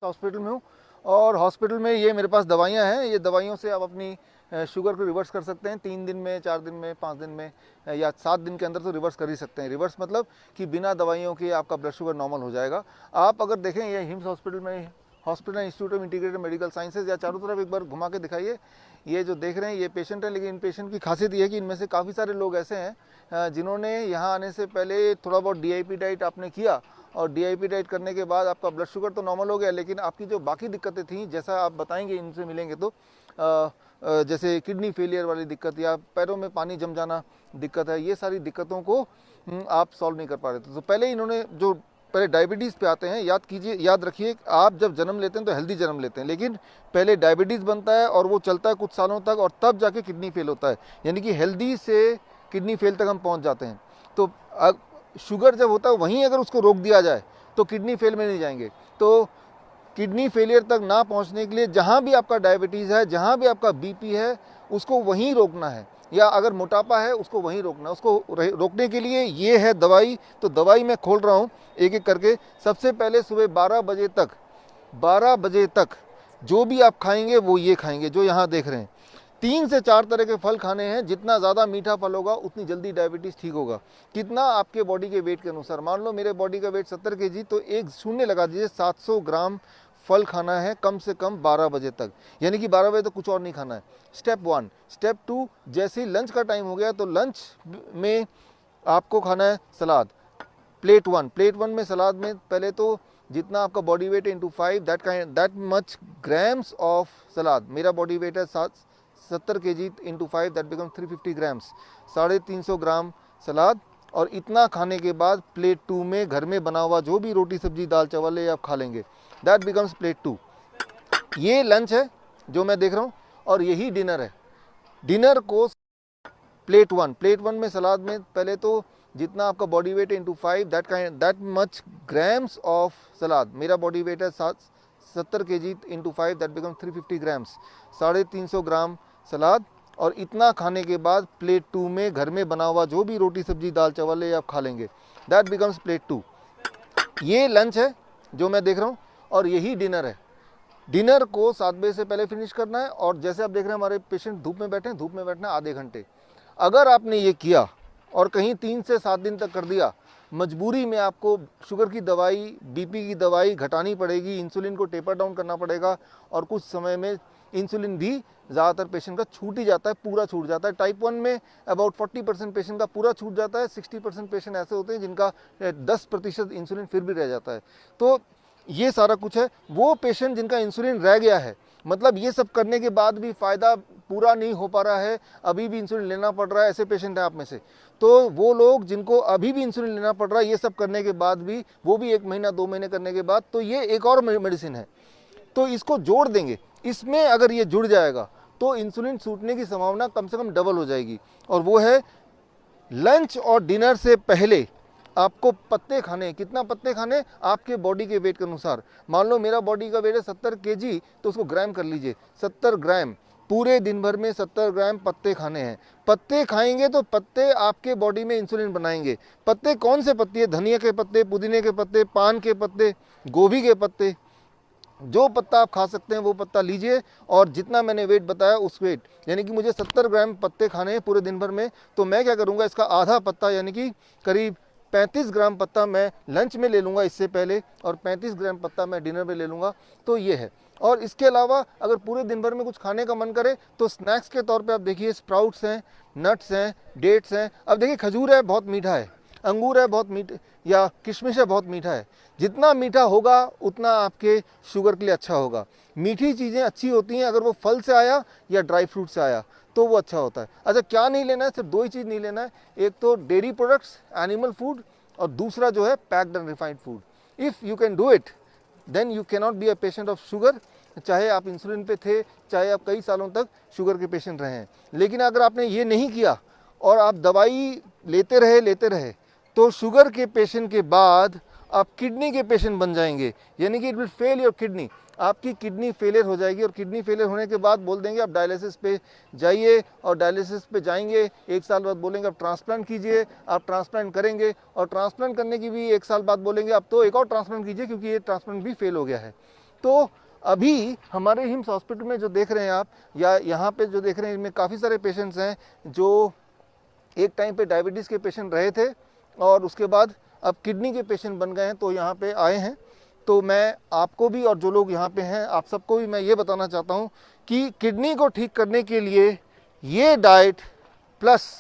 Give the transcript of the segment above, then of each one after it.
Hospital में हूँ और हॉस्पिटल में ये मेरे पास दवाइयाँ हैं। ये दवाइयों से आप अपनी शुगर को रिवर्स कर सकते हैं 3 दिन में, 4 दिन में, 5 दिन में या 7 दिन के अंदर तो रिवर्स कर ही सकते हैं। रिवर्स मतलब कि बिना दवाइयों के आपका ब्लड शुगर नॉर्मल हो जाएगा। आप अगर देखें ये हिम्स हॉस्पिटल में, hospital institute of integrated medical sciences, या चारों तरफ एक बार घुमा के दिखाइए। ये जो देख रहे हैं ये पेशेंट है, लेकिन इन पेशेंट की खासियत ये है कि इनमें से काफ़ी सारे लोग ऐसे हैं जिन्होंने यहाँ आने से पहले थोड़ा बहुत DIP डाइट आपने किया और DIP डाइट करने के बाद आपका ब्लड शुगर तो नॉर्मल हो गया, लेकिन आपकी जो बाकी दिक्कतें थी, जैसा आप बताएंगे इनसे मिलेंगे तो जैसे किडनी फेलियर वाली दिक्कत या पैरों में पानी जम जाना दिक्कत है, ये सारी दिक्कतों को आप सॉल्व नहीं कर पा रहे थे। तो पहले इन्होंने जो पहले डायबिटीज़ पे आते हैं, याद कीजिए, याद रखिए, आप जब जन्म लेते हैं तो हेल्दी जन्म लेते हैं, लेकिन पहले डायबिटीज़ बनता है और वो चलता है कुछ सालों तक और तब जाके किडनी फेल होता है, यानी कि हेल्दी से किडनी फेल तक हम पहुंच जाते हैं। तो शुगर जब होता है वहीं अगर उसको रोक दिया जाए तो किडनी फेल में नहीं जाएंगे। तो किडनी फेलियर तक ना पहुंचने के लिए जहां भी आपका डायबिटीज़ है, जहां भी आपका BP है, उसको वहीं रोकना है, या अगर मोटापा है उसको वहीं रोकना है। उसको रोकने के लिए ये है दवाई। तो दवाई मैं खोल रहा हूँ एक एक करके। सबसे पहले सुबह 12 बजे तक जो भी आप खाएंगे वो ये खाएंगे जो यहाँ देख रहे हैं। 3 से 4 तरह के फल खाने हैं। जितना ज़्यादा मीठा फल होगा उतनी जल्दी डायबिटीज़ ठीक होगा। कितना? आपके बॉडी के वेट के अनुसार। मान लो मेरे बॉडी का वेट 70 kg, तो एक शून्य लगा दीजिए, 700 ग्राम फल खाना है कम से कम 12 बजे तक, यानी कि 12 बजे तक कुछ और नहीं खाना है। स्टेप 1। स्टेप 2, जैसे ही लंच का टाइम हो गया तो लंच में आपको खाना है सलाद। प्लेट 1 में सलाद में पहले तो जितना आपका body weight into 5, that much grams of salad. मेरा बॉडी वेट है 70 kg into 5, that become 350 grams, 350 gram salad. और इतना खाने के बाद प्लेट 2 में घर में बना हुआ जो भी रोटी सब्जी दाल चावल है आप खा लेंगे, दैट बिकम्स प्लेट 2। ये लंच है जो मैं देख रहा हूँ और यही डिनर है। डिनर को प्लेट 1 में सलाद में पहले तो जितना आपका body weight into 5, that much grams of salad. मेरा बॉडी वेट है 70 kg into 5, that become 350 grams, 350 gram salad. और इतना खाने के बाद प्लेट 2 में घर में बना हुआ जो भी रोटी सब्जी दाल चावल है आप खा लेंगे, दैट बिकम्स प्लेट 2। ये लंच है जो मैं देख रहा हूँ और यही डिनर है। डिनर को 7 बजे से पहले फिनिश करना है। और जैसे आप देख रहे हैं हमारे पेशेंट धूप में बैठे हैं, धूप में बैठना आधे घंटे। अगर आपने ये किया और कहीं 3 से 7 दिन तक कर दिया, मजबूरी में आपको शुगर की दवाई, BP की दवाई घटानी पड़ेगी, इंसुलिन को टेपर डाउन करना पड़ेगा। और कुछ समय में इंसुलिन भी ज़्यादातर पेशेंट का छूट ही जाता है, पूरा छूट जाता है। टाइप 1 में अबाउट 40% पेशेंट का पूरा छूट जाता है। 60% पेशेंट ऐसे होते हैं जिनका 10% इंसुलिन फिर भी रह जाता है। तो ये सारा कुछ है। वो पेशेंट जिनका इंसुलिन रह गया है, मतलब ये सब करने के बाद भी फ़ायदा पूरा नहीं हो पा रहा है, अभी भी इंसुलिन लेना पड़ रहा है, ऐसे पेशेंट हैं आप में से, तो वो लोग जिनको अभी भी इंसुलिन लेना पड़ रहा है ये सब करने के बाद भी, वो भी 1 महीना 2 महीने करने के बाद, तो ये एक और मेडिसिन है। तो इसको जोड़ देंगे, इसमें अगर ये जुड़ जाएगा तो इंसुलिन छूटने की संभावना कम से कम डबल हो जाएगी। और वो है लंच और डिनर से पहले आपको पत्ते खाने। कितना पत्ते खाने? आपके बॉडी के वेट के अनुसार। मान लो मेरा बॉडी का वेट है 70 kg, तो उसको ग्राम कर लीजिए, 70 ग्राम। पूरे दिन भर में 70 ग्राम पत्ते खाने हैं। पत्ते खाएंगे तो पत्ते आपके बॉडी में इंसुलिन बनाएंगे। पत्ते कौन से पत्ते? धनिया के पत्ते, पुदीने के पत्ते, पान के पत्ते, गोभी के पत्ते, जो पत्ता आप खा सकते हैं वो पत्ता लीजिए। और जितना मैंने वेट बताया उस वेट, यानी कि मुझे 70 ग्राम पत्ते खाने हैं पूरे दिन भर में, तो मैं क्या करूँगा, इसका आधा पत्ता यानी कि करीब 35 ग्राम पत्ता मैं लंच में ले लूँगा इससे पहले, और 35 ग्राम पत्ता मैं डिनर में ले लूँगा। तो ये है। और इसके अलावा अगर पूरे दिन भर में कुछ खाने का मन करे तो स्नैक्स के तौर पे आप देखिए, स्प्राउट्स हैं, नट्स हैं, डेट्स हैं। अब देखिए खजूर है, बहुत मीठा है, अंगूर है बहुत मीठा, या किशमिश है बहुत मीठा है। जितना मीठा होगा उतना आपके शुगर के लिए अच्छा होगा। मीठी चीज़ें अच्छी होती हैं अगर वो फल से आया या ड्राई फ्रूट से आया तो वो अच्छा होता है। अच्छा, क्या नहीं लेना है? सिर्फ 2 ही चीज़ नहीं लेना है। एक तो डेयरी प्रोडक्ट्स, एनिमल फूड, और दूसरा जो है packed and refined food. If you can do it then you can not be a patient of sugar, चाहे आप इंसुलिन पे थे, चाहे आप कई सालों तक शुगर के पेशेंट रहे हैं। लेकिन अगर आपने ये नहीं किया और आप दवाई लेते रहे तो शुगर के पेशेंट के बाद आप किडनी के पेशेंट बन जाएंगे, यानी कि it will fail your kidney. आपकी किडनी फेलियर हो जाएगी और किडनी फेलियर होने के बाद बोल देंगे आप डायलिसिस पे जाइए, और डायलिसिस पे जाएंगे 1 साल बाद बोलेंगे आप ट्रांसप्लांट कीजिए, आप ट्रांसप्लांट करेंगे, और ट्रांसप्लांट करने की भी 1 साल बाद बोलेंगे आप तो एक और ट्रांसप्लांट कीजिए क्योंकि ये ट्रांसप्लांट भी फेल हो गया है। तो अभी हमारे हिम्स हॉस्पिटल में जो देख रहे हैं आप, या यहाँ पे जो देख रहे हैं, इनमें काफ़ी सारे पेशेंट्स हैं जो एक टाइम पे डायबिटीज़ के पेशेंट रहे थे और उसके बाद अब किडनी के पेशेंट बन गए हैं, तो यहाँ पे आए हैं। तो मैं आपको भी और जो लोग यहाँ पे हैं आप सबको भी मैं ये बताना चाहता हूँ कि किडनी को ठीक करने के लिए ये diet plus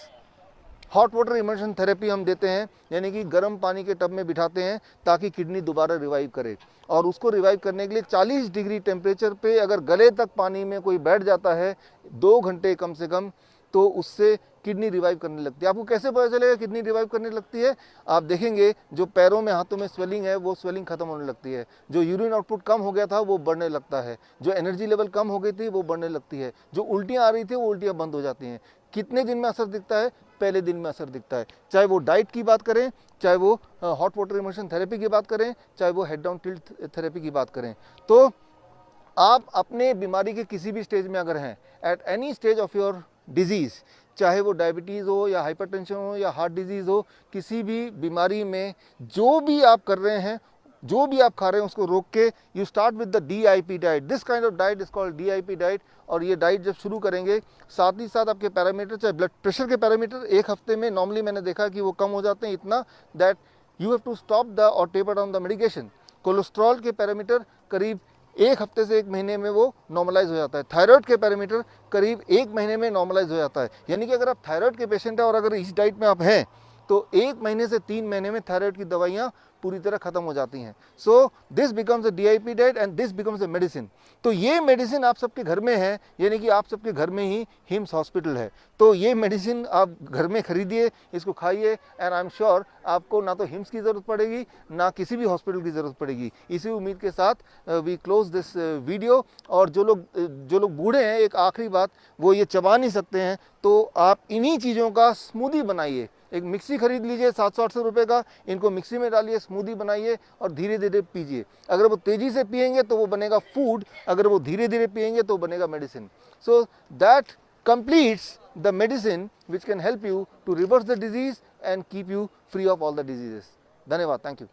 hot water immersion therapy हम देते हैं, यानी कि गर्म पानी के टब में बिठाते हैं ताकि किडनी दोबारा रिवाइव करे। और उसको रिवाइव करने के लिए 40 डिग्री टेम्परेचर पे अगर गले तक पानी में कोई बैठ जाता है 2 घंटे कम से कम, तो उससे किडनी रिवाइव करने लगती है। आपको कैसे पता चलेगा किडनी रिवाइव करने लगती है? आप देखेंगे जो पैरों में हाथों में स्वेलिंग है वो स्वेलिंग खत्म होने लगती है, जो यूरिन आउटपुट कम हो गया था वो बढ़ने लगता है, जो एनर्जी लेवल कम हो गई थी वो बढ़ने लगती है, जो उल्टियाँ आ रही थी वो उल्टियाँ बंद हो जाती हैं। कितने दिन में असर दिखता है? पहले दिन में असर दिखता है। चाहे वो डाइट की बात करें, चाहे वो हॉट वाटर इमर्शन थेरेपी की बात करें, चाहे वो हेड डाउन टिल्ट थेरेपी की बात करें। तो आप अपने बीमारी के किसी भी स्टेज में अगर हैं, at any stage of your disease, चाहे वो डायबिटीज़ हो या हाइपरटेंशन हो या हार्ट डिजीज़ हो, किसी भी बीमारी में जो भी आप कर रहे हैं, जो भी आप खा रहे हैं उसको रोक के you start with the DIP diet. This kind of diet is called DIP diet. और ये डाइट जब शुरू करेंगे, साथ ही साथ आपके पैरामीटर, चाहे ब्लड प्रेशर के पैरामीटर 1 हफ्ते में नॉर्मली मैंने देखा कि वो कम हो जाते हैं इतना that you have to stop the or taper down the medication. Cholesterol के पैरामीटर करीब 1 हफ्ते से 1 महीने में वो नॉर्मलाइज हो जाता है। थायराइड के पैरामीटर करीब 1 महीने में नॉर्मलाइज हो जाता है। यानी कि अगर आप थायराइड के पेशेंट हैं और अगर इस डाइट में आप हैं तो 1 महीने से 3 महीने में थायराइड की दवाइयाँ पूरी तरह खत्म हो जाती हैं। So this becomes a DIP diet and this becomes a medicine. तो ये मेडिसिन आप सबके घर में है, यानी कि आप सबके घर में ही हिम्स हॉस्पिटल है। तो ये मेडिसिन आप घर में खरीदिए, इसको खाइए, एंड आई एम श्योर आपको ना तो हिम्स की ज़रूरत पड़ेगी ना किसी भी हॉस्पिटल की ज़रूरत पड़ेगी। इसी उम्मीद के साथ वी क्लोज दिस वीडियो। और जो लोग बूढ़े हैं, एक आखिरी बात, वो ये चबा नहीं सकते हैं, तो आप इन्हीं चीज़ों का स्मूदी बनाइए। एक मिक्सी खरीद लीजिए 700-800 रुपये का, इनको मिक्सी में डालिए, स्मूदी बनाइए और धीरे धीरे पीजिए। अगर वो तेज़ी से पिएंगे तो वो बनेगा फूड, अगर वो धीरे धीरे पिएंगे तो बनेगा medicine. So that completes the medicine which can help you to reverse the disease and keep you free of all the diseases. धन्यवाद, थैंक यू।